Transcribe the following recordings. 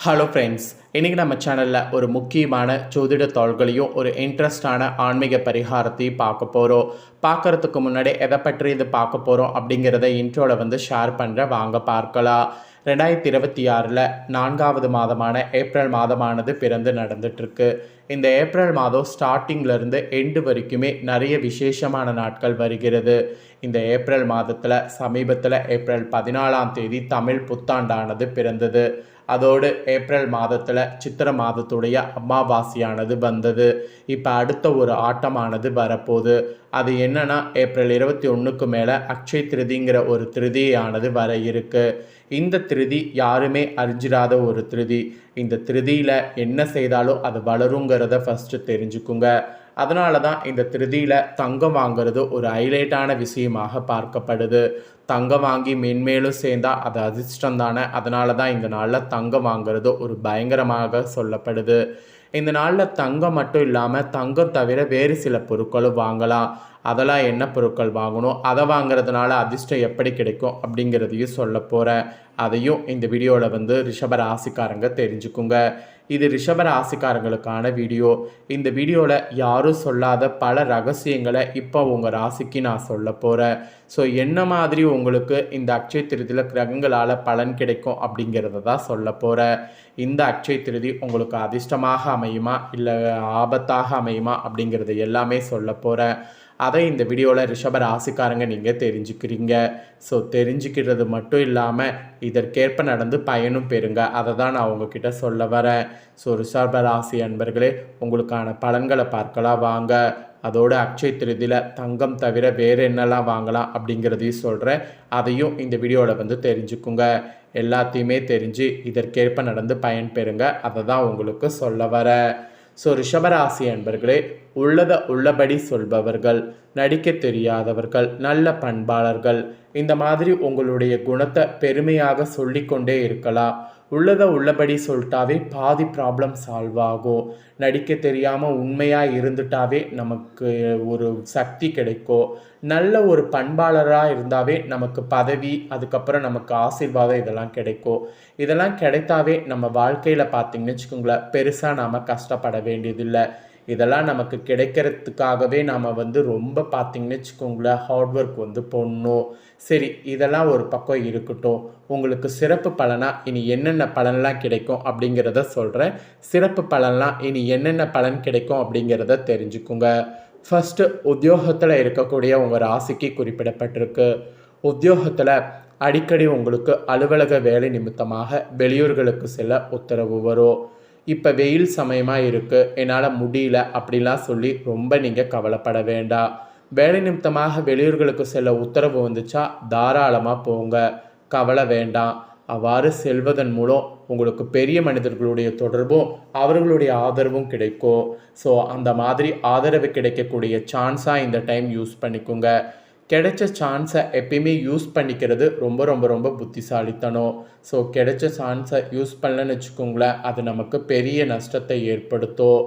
Hello friends, இன்றைக்கி நம்ம சேனலில் ஒரு முக்கியமான ஜோதிட தாள்களையும் ஒரு இன்ட்ரெஸ்டான ஆன்மீக பரிகாரத்தையும் பார்க்க போகிறோம். பார்க்குறதுக்கு முன்னாடி எதை பற்றி இது பார்க்க போகிறோம் அப்படிங்கிறத இன்ட்ரோவில் ஷேர் பண்ணுறேன், வாங்க பார்க்கலாம். 2026 4வது மாதமான ஏப்ரல் மாதமானது பிறந்து நடந்துட்டுருக்கு. இந்த ஏப்ரல் மாதம் ஸ்டார்டிங்லேருந்து எண்டு வரைக்குமே நிறைய விசேஷமான நாட்கள் வருகிறது. இந்த ஏப்ரல் மாதத்தில் சமீபத்தில் ஏப்ரல் 14ஆம் தேதி தமிழ் புத்தாண்டானது பிறந்தது. அதோடு ஏப்ரல் மாதத்தில் சித்திர மாதத்துடைய அமாவாசையானது வந்தது. இப்போ அடுத்த ஒரு ஆட்டமானது வரப்போகுது. அது என்னன்னா, ஏப்ரல் 21க்கு மேலே அக்ஷய திருதிங்கிற ஒரு திருதியானது வர இருக்கு. இந்த திருதி யாருமே அறிஞ்சிடாத ஒரு திருதி. இந்த திருதியில் என்ன செய்தாலும் அது வளருங்கிறத ஃபஸ்ட்டு தெரிஞ்சுக்குங்க. அதனால தான் இந்த திருதியில் தங்கம் வாங்கிறது ஒரு ஹைலைட்டான விஷயமாக பார்க்கப்படுது. தங்கம் வாங்கி மென்மேலும் சேர்ந்தால் அது அதிர்ஷ்டம் தானே. அதனால தான் இந்த நாளில் தங்கம் வாங்கிறது ஒரு பயங்கரமாக சொல்லப்படுது. இந்த நாளில் தங்கம் மட்டும் இல்லாமல் தங்கம் தவிர வேறு சில பொருட்களும் வாங்கலாம். அதெல்லாம் என்ன பொருட்கள் வாங்கணும், அதை வாங்கிறதுனால அதிர்ஷ்டம் எப்படி கிடைக்கும் அப்படிங்கிறதையும் சொல்ல போகிறேன். அதையும் இந்த வீடியோவில் ரிஷப ராசிக்காரங்க தெரிஞ்சுக்குங்க. இது ரிஷப ராசிக்காரங்களுக்கான வீடியோ. இந்த வீடியோவில் யாரும் சொல்லாத பல ரகசியங்களை இப்போ உங்கள் ராசிக்கு நான் சொல்ல போகிறேன். ஸோ என்ன மாதிரி உங்களுக்கு இந்த அக்ஷய திருதியில் கிரகங்களால் பலன் கிடைக்கும் அப்படிங்கிறத தான் சொல்ல போகிறேன். இந்த அக்ஷய திருதி உங்களுக்கு அதிர்ஷ்டமாக அமையுமா இல்லை ஆபத்தாக அமையுமா அப்படிங்கிறது எல்லாமே சொல்ல போகிறேன். அதை இந்த வீடியோவில் ரிஷப ராசிக்காரங்க நீங்கள் தெரிஞ்சுக்கிறீங்க. ஸோ தெரிஞ்சுக்கிறது மட்டும் இல்லாமல் இதற்கேற்ப நடந்து பயனும் பெறுங்க. அதை தான் நான் உங்ககிட்ட சொல்ல வரேன். ஸோ ரிஷப ராசி அன்பர்களே, உங்களுக்கான பலன்களை பார்க்கலாம் வாங்க. அதோட அக்ஷய திருதியில் தங்கம் தவிர வேறு என்னெல்லாம் வாங்கலாம் அப்படிங்கிறதையும் சொல்கிறேன். அதையும் இந்த வீடியோவில் தெரிஞ்சுக்குங்க. எல்லாத்தையுமே தெரிஞ்சு இதற்கேற்ப நடந்து பயன் பெறுங்க. அதை தான் உங்களுக்கு சொல்ல வரேன். ஸோ ரிஷபராசி அன்பர்களே, உள்ளதை உள்ளபடி சொல்பவர்கள், நடிக்க தெரியாதவர்கள், நல்ல பண்பாளர்கள், இந்த மாதிரி உங்களுடைய குணத்தை பெருமையாக சொல்லிக்கொண்டே இருக்கலாம். உள்ளதை உள்ளபடி சொல்லிட்டாவே பாதி ப்ராப்ளம் சால்வ் ஆகும். நடிக்க தெரியாமல் உண்மையாக இருந்துட்டாவே நமக்கு ஒரு சக்தி கிடைக்கும். நல்ல ஒரு பண்பாளராக இருந்தாவே நமக்கு பதவி, அதுக்கப்புறம் நமக்கு ஆசீர்வாதம் இதெல்லாம் கிடைக்கும். இதெல்லாம் கிடைத்தாவே நம்ம வாழ்க்கையில் பார்த்திங்கன்னு வச்சுக்கோங்களேன், பெருசாக நாம் கஷ்டப்பட வேண்டியதில்லை. இதெல்லாம் நமக்கு கிடைக்கிறதுக்காகவே நாம் ரொம்ப பார்த்திங்கன்னு வச்சுக்கோங்களேன் ஹார்ட் ஒர்க் போடணும். சரி, இதெல்லாம் ஒரு பக்கம் இருக்கட்டும். உங்களுக்கு சிறப்பு பலனாக இனி என்னென்ன பலன்லாம் கிடைக்கும் அப்படிங்கிறத சொல்கிறேன். சிறப்பு பலன்லாம் இனி என்னென்ன பலன் கிடைக்கும் அப்படிங்கிறத தெரிஞ்சுக்குங்க. ஃபஸ்ட்டு, உத்தியோகத்தில் இருக்கக்கூடிய உங்கள் ராசிக்கு குறிப்பிடப்பட்டிருக்கு. உத்தியோகத்தில் அடிக்கடி உங்களுக்கு அலுவலக வேலை நிமித்தமாக வெளியூர்களுக்கு செல்ல உத்தரவு வரும். இப்போ வெயில் சமயமாக இருக்குது, என்னால் முடியல அப்படிலாம் சொல்லி ரொம்ப நீங்கள் கவலைப்பட வேண்டாம். வேலை நிமித்தமாக வெளியூர்களுக்கு செல்ல உத்தரவு வந்துச்சா தாராளமாக போங்க, கவலை வேண்டாம். அவ்வாறு செல்வதன் மூலம் உங்களுக்கு பெரிய மனிதர்களுடைய தொடர்பும் அவர்களுடைய ஆதரவும் கிடைக்கும். ஸோ அந்த மாதிரி ஆதரவு கிடைக்கக்கூடிய சான்ஸாக இந்த டைம் யூஸ் பண்ணிக்கோங்க. கிடைச்ச சான்ஸை எப்பயுமே யூஸ் பண்ணிக்கிறது ரொம்ப ரொம்ப ரொம்ப புத்திசாலித்தனம். ஸோ கிடைச்ச சான்ஸை யூஸ் பண்ணலன்னு வச்சுக்கோங்களேன், அது நமக்கு பெரிய நஷ்டத்தை ஏற்படுத்தும்.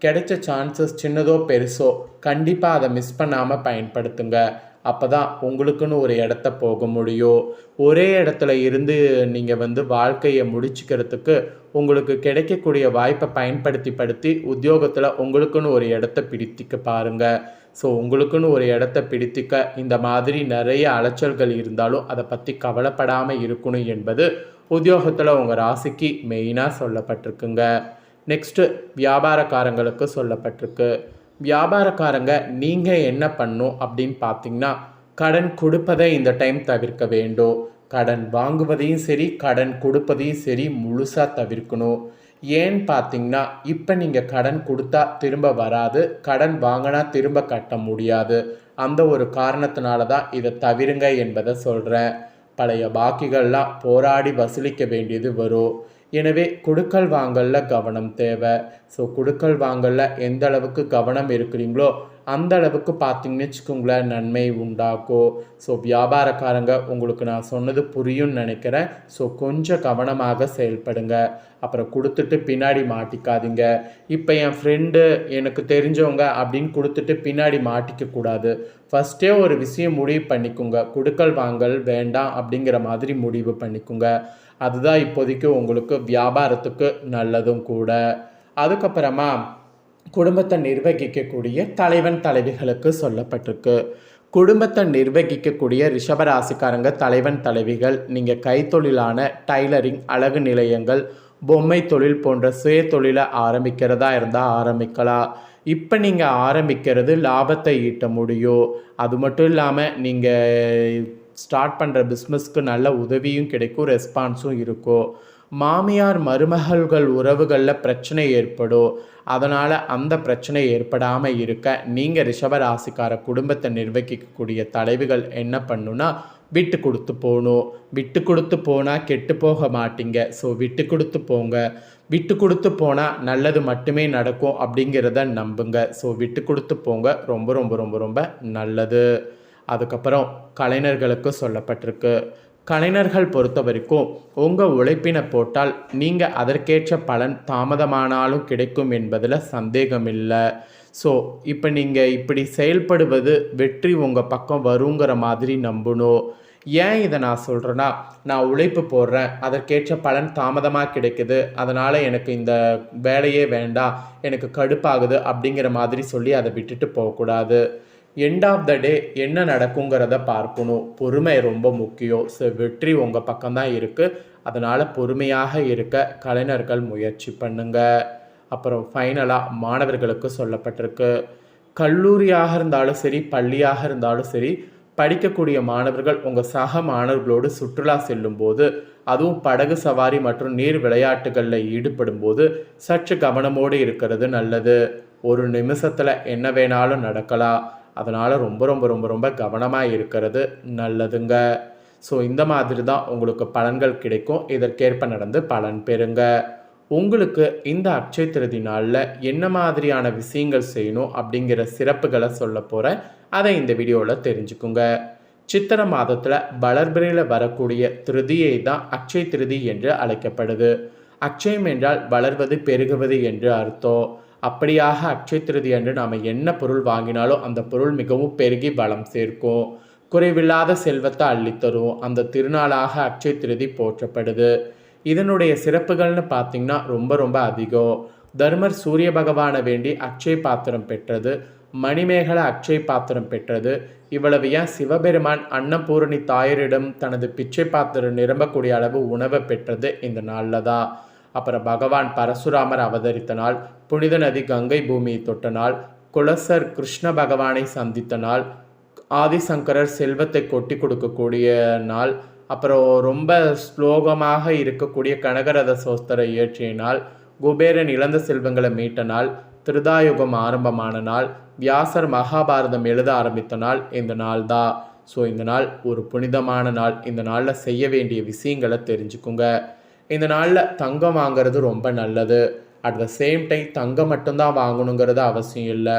கிடைச்ச சான்சஸ் சின்னதோ பெருசோ கண்டிப்பாக அதை மிஸ் பண்ணாமல் பயன்படுத்துங்க. அப்போ தான் உங்களுக்குன்னு ஒரு இடத்த போக முடியும். ஒரே இடத்துல இருந்து நீங்கள் வாழ்க்கையை முடிச்சுக்கிறதுக்கு உங்களுக்கு கிடைக்கக்கூடிய வாய்ப்பை பயன்படுத்தி உத்தியோகத்தில் உங்களுக்குன்னு ஒரு இடத்த பிடித்திக்க பாருங்கள். ஸோ உங்களுக்குன்னு ஒரு இடத்த பிடித்திக்க இந்த மாதிரி நிறைய அலைச்சல்கள் இருந்தாலும் அதை பற்றி கவலைப்படாமல் இருக்கணும் என்பது உத்தியோகத்தில் உங்கள் ராசிக்கு மெயினாக சொல்லப்பட்டிருக்குங்க. நெக்ஸ்ட்டு, வியாபாரக்காரங்களுக்கு சொல்லப்பட்டிருக்கு. வியாபாரக்காரங்க நீங்கள் என்ன பண்ணணும் அப்படின்னு பார்த்தீங்கன்னா, கடன் கொடுப்பதை இந்த டைம் தவிர்க்க வேண்டும். கடன் வாங்குவதையும் சரி கடன் கொடுப்பதையும் சரி முழுசாக தவிர்க்கணும். ஏன்னு பார்த்தீங்கன்னா, இப்போ நீங்கள் கடன் கொடுத்தா திரும்ப வராது, கடன் வாங்கினா திரும்ப கட்ட முடியாது. அந்த ஒரு காரணத்தினால தான் இதை தவிருங்க என்பதை சொல்கிறேன். பழைய பாக்கிகள்லாம் போராடி வசூலிக்க வேண்டியது வரும். எனவே கொடுக்கல் வாங்கலில் கவனம் தேவை. ஸோ கொடுக்கல் வாங்கலில் எந்த அளவுக்கு கவனம் இருக்கிறீங்களோ அந்த அளவுக்கு பார்த்தீங்கன்னு வச்சுக்கோங்களேன் நன்மை உண்டாக்கும். ஸோ வியாபாரக்காரங்க உங்களுக்கு நான் சொன்னது புரியும்னு நினைக்கிறேன். ஸோ கொஞ்சம் கவனமாக செயல்படுங்க. அப்புறம் கொடுத்துட்டு பின்னாடி மாட்டிக்காதீங்க. இப்போ என் ஃப்ரெண்டு எனக்கு தெரிஞ்சவங்க அப்படின்னு கொடுத்துட்டு பின்னாடி மாட்டிக்கக்கூடாது. ஃபஸ்ட்டே ஒரு விஷயம் முடிவு பண்ணிக்கோங்க. கொடுக்கல் வாங்கல் வேண்டாம் அப்படிங்கிற மாதிரி முடிவு பண்ணிக்கோங்க. அதுதான் இப்போதைக்கு உங்களுக்கு வியாபாரத்துக்கு நல்லதும் கூட. அதுக்கப்புறமா குடும்பத்தை நிர்வகிக்கக்கூடிய தலைவன் தலைவிகளுக்கு சொல்லப்பட்டிருக்கு. குடும்பத்தை நிர்வகிக்கக்கூடிய ரிஷபராசிக்காரங்க தலைவன் தலைவிகள் நீங்கள் கைத்தொழிலான டைலரிங், அழகு நிலையங்கள், பொம்மை தொழில் போன்ற சுய தொழிலை ஆரம்பிக்கிறதா இருந்தால் ஆரம்பிக்கலாம். இப்போ நீங்கள் ஆரம்பிக்கிறது லாபத்தை ஈட்ட முடியும். அது மட்டும் இல்லாமல் நீங்கள் ஸ்டார்ட் பண்ணுற பிஸ்னஸ்க்கு நல்ல உதவியும் கிடைக்கும், ரெஸ்பான்ஸும் இருக்கும். மாமியார் மருமகள்கள் உறவுகளில் பிரச்சனை ஏற்படும். அதனால் அந்த பிரச்சனை ஏற்படாமல் இருக்க நீங்கள் ரிஷபராசிக்கார குடும்பத்தை நிர்வகிக்கக்கூடிய தலைவிகள் என்ன பண்ணுன்னா விட்டு கொடுத்து போகணும். விட்டு கொடுத்து போனால் கெட்டு போக மாட்டீங்க. ஸோ விட்டு கொடுத்து போங்க. விட்டு கொடுத்து போனால் நல்லது மட்டுமே நடக்கும் அப்படிங்கிறத நம்புங்க. ஸோ விட்டு கொடுத்து போங்க. ரொம்ப ரொம்ப ரொம்ப ரொம்ப நல்லது. அதுக்கப்புறம் கலைஞர்களுக்கு சொல்லப்பட்டிருக்கு. கலைஞர்கள் பொறுத்த வரைக்கும் உங்கள் உழைப்பினை போட்டால் நீங்கள் அதற்கேற்ற பலன் தாமதமானாலும் கிடைக்கும் என்பதில் சந்தேகம் இல்லை. ஸோ இப்போ நீங்கள் இப்படி செயல்படுவது வெற்றி உங்கள் பக்கம் வருங்கிற மாதிரி நம்பணும். ஏன் இதை நான் சொல்கிறேன்னா, நான் உழைப்பு போடுறேன், அதற்கேற்ற பலன் தாமதமாக கிடைக்குது, அதனால் எனக்கு இந்த வேலையே வேண்டாம், எனக்கு கடுப்பாகுது அப்படிங்கிற மாதிரி சொல்லி அதை விட்டுட்டு போகக்கூடாது. எண்ட் ஆஃப் த டே என்ன நடக்குங்கிறத பார்க்கணும். பொறுமை ரொம்ப முக்கியம். ஸோ வெற்றி உங்கள் பக்கம்தான் இருக்குது. அதனால் பொறுமையாக இருக்க கலைஞர்கள் முயற்சி பண்ணுங்க. அப்புறம் ஃபைனலாக மாணவர்களுக்கு சொல்லப்பட்டிருக்கு. கல்லூரியாக இருந்தாலும் சரி, பள்ளியாக இருந்தாலும் சரி, படிக்கக்கூடிய மாணவர்கள் உங்கள் சக மாணவர்களோடு சுற்றுலா செல்லும்போது, அதுவும் படகு சவாரி மற்றும் நீர் விளையாட்டுகளில் ஈடுபடும் போது சற்று கவனமோடு இருக்கிறது நல்லது. ஒரு நிமிஷத்தில் என்ன வேணாலும் நடக்கலாம். அதனால் ரொம்ப ரொம்ப ரொம்ப ரொம்ப கவனமாக இருக்கிறது நல்லதுங்க. ஸோ இந்த மாதிரி தான் உங்களுக்கு பலன்கள் கிடைக்கும். இதற்கேற்ப நடந்து பலன் பெறுங்க. உங்களுக்கு இந்த அட்சய திருதி நாளில் என்ன மாதிரியான விஷயங்கள் செய்யணும் அப்படிங்கிற சிறப்புகளை சொல்ல போகிறேன். அதை இந்த வீடியோவில் தெரிஞ்சுக்குங்க. சித்திரை மாதத்தில் வளர்பிறையில் வரக்கூடிய திருதியை தான் அட்சய திருதி என்று அழைக்கப்படுது. அட்சயம் என்றால் வளர்வது, பெருகுவது என்று அர்த்தம். அப்படியாக அட்சய திருதி அன்று நாம் என்ன பொருள் வாங்கினாலும் அந்த பொருள் மிகவும் பெருகி பலம் சேர்க்கும். குறைவில்லாத செல்வத்தை அள்ளித்தரும். அந்த திருநாளாக அட்சய திருதி போற்றப்படுது. இதனுடைய சிறப்புகள்னு பார்த்திங்கன்னா ரொம்ப ரொம்ப அதிகம். தர்மர் சூரிய பகவானை வேண்டி அட்சய பாத்திரம் பெற்றது. மணிமேகலை அட்சய பாத்திரம் பெற்றது. இவ்வளவு ஏன் சிவபெருமான் அன்னபூரணி தாயரிடம் தனது பிச்சை பாத்திரம் நிரம்பக்கூடிய அளவு உணவை பெற்றது இந்த நாளில் தான். அப்புறம் பகவான் பரசுராமர் அவதரித்த நாள், புனித நதி கங்கை பூமியை தொட்ட நாள், குலசர் கிருஷ்ண பகவானை சந்தித்த நாள், ஆதிசங்கரர் செல்வத்தை கொட்டி கொடுக்கக்கூடிய நாள், அப்புறம் ரொம்ப ஸ்லோகமாக இருக்கக்கூடிய கனகரத சோஸ்தரை இயற்றிய நாள், குபேரன் இழந்த செல்வங்களை மீட்ட நாள், திருதாயுகம் ஆரம்பமான நாள், வியாசர் மகாபாரதம் எழுத ஆரம்பித்த நாள் இந்த நாள் தான். ஸோ இந்த நாள் ஒரு புனிதமான நாள். இந்த நாளில் செய்ய வேண்டிய விஷயங்களை தெரிஞ்சுக்குங்க. இந்த நாளில் தங்கம் வாங்கிறது ரொம்ப நல்லது. அட் த சேம் டைம் தங்கம் மட்டும்தான் வாங்கணுங்கிறது அவசியம் இல்லை.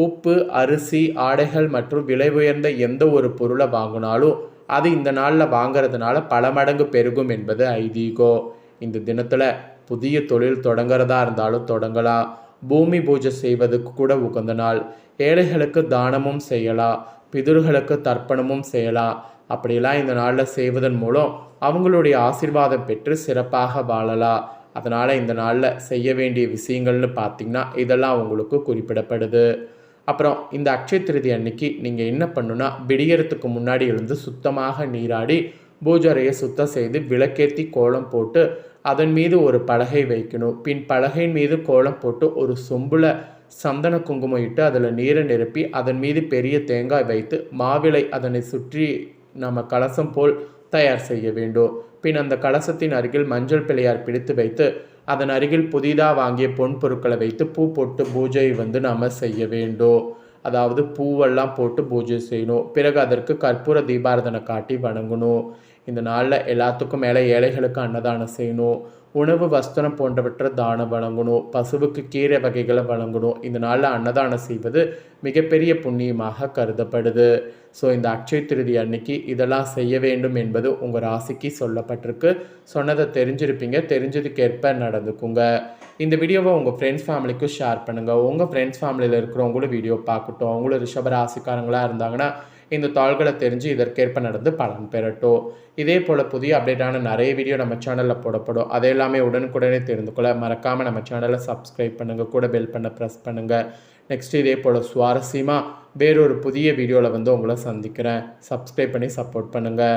உப்பு, அரிசி, ஆடைகள் மற்றும் விலை உயர்ந்த எந்த ஒரு பொருளை வாங்கினாலும் அது இந்த நாளில் வாங்கிறதுனால பல மடங்கு பெருகும் என்பது ஐதீகம். இந்த தினத்தில் புதிய தொழில் தொடங்குறதா இருந்தாலும் தொடங்கலாம். பூமி பூஜை செய்வதுக்கு கூட உகந்த நாள். ஏழைகளுக்கு தானமும் செய்யலாம், பிதுர்களுக்கு தர்ப்பணமும் செய்யலாம். அப்படியெல்லாம் இந்த நாளில் செய்வதன் மூலம் அவங்களுடைய ஆசீர்வாதம் பெற்று சிறப்பாக வாழலாம். அதனால் இந்த நாளில் செய்ய வேண்டிய விஷயங்கள்னு பார்த்திங்கன்னா இதெல்லாம் உங்களுக்கு குறிப்பிடப்படுது. அப்புறம் இந்த அட்சய திருதி அன்னைக்கு நீங்கள் என்ன பண்ணுன்னா, விடியறதுக்கு முன்னாடி எழுந்து சுத்தமாக நீராடி பூஜரையை சுத்தம் செய்து விளக்கேற்றி கோலம் போட்டு அதன் மீது ஒரு பலகை வைக்கணும். பின் பலகையின் மீது கோலம் போட்டு ஒரு சொம்புல சந்தன குங்குமம் இட்டு அதில் நீரை நிரப்பி அதன் மீது பெரிய தேங்காய் வைத்து மாவிளை அதனை சுற்றி நம்ம கலசம் போல் தயார் செய்ய வேண்டும். பின் அந்த கலசத்தின் அருகில் மஞ்சள் பிள்ளையார் பிடித்து வைத்து அதன் அருகில் புதிதாக வாங்கிய பொன் பொருட்களை வைத்து பூ போட்டு பூஜை நாம் செய்ய வேண்டும். அதாவது பூவெல்லாம் போட்டு பூஜை செய்யணும். பிறகு அதற்கு கற்பூர தீபாரதனை காட்டி வணங்கணும். இந்த நாளில் எல்லாத்துக்கும் மேலே ஏழைகளுக்கு அன்னதானம் செய்யணும். உணவு வஸ்திரம் போன்றவற்றை தானம் வழங்கணும். பசுவுக்கு கீரை வகைகளை வழங்கணும். இந்த நாளில் அன்னதானம் செய்வது மிகப்பெரிய புண்ணியமாக கருதப்படுது. ஸோ இந்த அட்சய திருதி அன்னைக்கு இதெல்லாம் செய்ய வேண்டும் என்பது உங்கள் ராசிக்கு சொல்லப்பட்டிருக்கு. சொன்னதை தெரிஞ்சிருப்பீங்க. தெரிஞ்சதுக்கேற்ப நடந்துக்குங்க. இந்த வீடியோவை உங்கள் ஃப்ரெண்ட்ஸ் ஃபேமிலிக்கும் ஷேர் பண்ணுங்கள். உங்கள் ஃப்ரெண்ட்ஸ் ஃபேமிலியில் இருக்கிறவங்களும் வீடியோ பார்க்கட்டும். அவங்களும் ரிஷப ராசிக்காரங்களாக இருந்தாங்கன்னா இந்த தாள்களை தெரிஞ்சு இதற்கேற்ப நடந்து பலன் பெறட்டும். இதே போல் புதிய அப்டேட்டான நிறைய வீடியோ நம்ம சேனலில் போடப்படும். அதை எல்லாமே உடனுக்குடனே தெரிந்து கொள்ள மறக்காமல் நம்ம சேனலை சப்ஸ்கிரைப் பண்ணுங்கள். கூட பெல் பண்ண ப்ரெஸ் பண்ணுங்கள். நெக்ஸ்ட் இதே போல் சுவாரஸ்யமாக வேறொரு புதிய வீடியோவில் வந்து உங்களை சந்திக்கிறேன். சப்ஸ்கிரைப் பண்ணி சப்போர்ட் பண்ணுங்கள்.